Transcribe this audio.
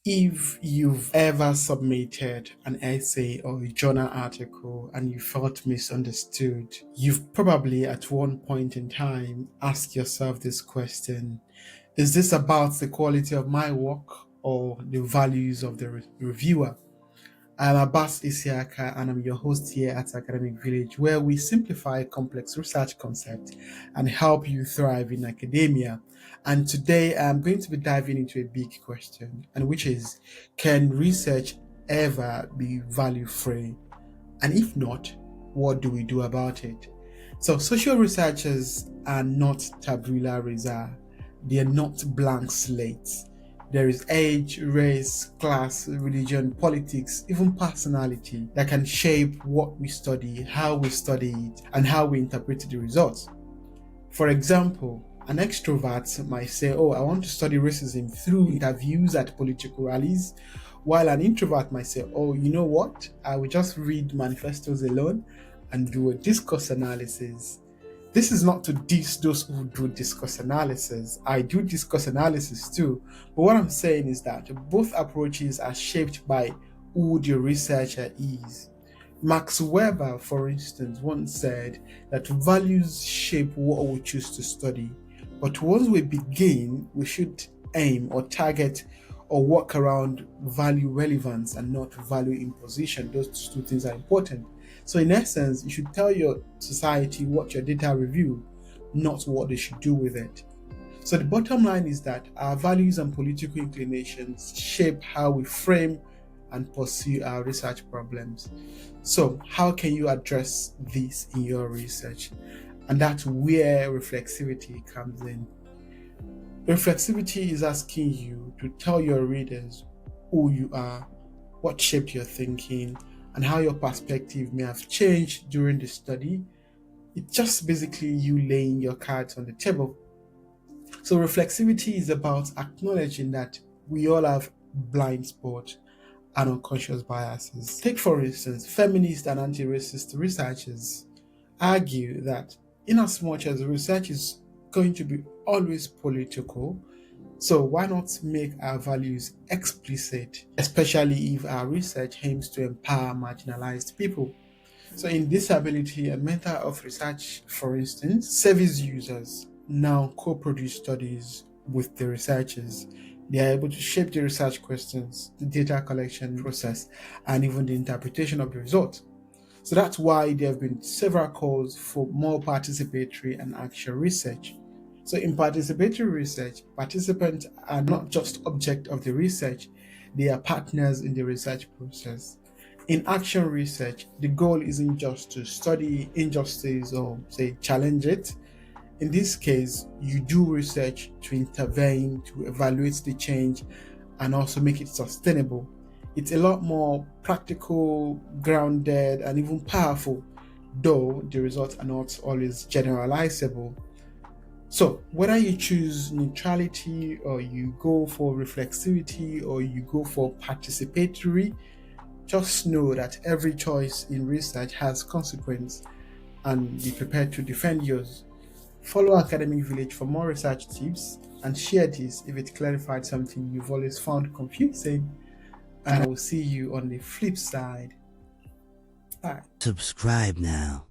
If you've ever submitted an essay or a journal article and you felt misunderstood, you've probably at one point in time asked yourself this question: is this about the quality of my work or the values of the reviewer? I'm Abbas Isiaka, and I'm your host here at Academic Village, where we simplify complex research concepts and help you thrive in academia. And today I'm going to be diving into a big question, and which is, can research ever be value free? And if not, what do we do about it? So, social researchers are not tabula rasa, they are not blank slates. There is age, race, class, religion, politics, even personality that can shape what we study, how we study it, and how we interpret the results. For example, an extrovert might say, oh, I want to study racism through interviews at political rallies, while an introvert might say, oh, you know what? I will just read manifestos alone and do a discourse analysis. This is not to diss those who do discourse analysis. I do discourse analysis too. But what I'm saying is that both approaches are shaped by who the researcher is. Max Weber, for instance, once said that values shape what we choose to study. But once we begin, we should aim or target or work around value relevance and not value imposition. Those two things are important. So in essence, you should tell your society what your data reveal, not what they should do with it. So the bottom line is that our values and political inclinations shape how we frame and pursue our research problems. So how can you address this in your research? And that's where reflexivity comes in. Reflexivity is asking you to tell your readers who you are, what shaped your thinking, and how your perspective may have changed during the study. It's just basically you laying your cards on the table. So reflexivity is about acknowledging that we all have blind spots and unconscious biases. Take, for instance, feminist and anti-racist researchers argue that inasmuch as research is going to be always political, so why not make our values explicit, especially if our research aims to empower marginalized people? So in disability and mental health research, for instance, service users now co-produce studies with the researchers. They are able to shape the research questions, the data collection process, and even the interpretation of the results. So that's why there have been several calls for more participatory and action research. So in participatory research, participants are not just object of the research, they are partners in the research process. In action research, the goal isn't just to study injustice or say challenge it. In this case, you do research to intervene, to evaluate the change, and also make it sustainable. It's a lot more practical, grounded, and even powerful, though the results are not always generalizable. So whether you choose neutrality or you go for reflexivity or you go for participatory, just know that every choice in research has consequence, and be prepared to defend yours. Follow Academic Village for more research tips and share this if it clarified something you've always found confusing. And I will see you on the flip side. Bye. Subscribe now.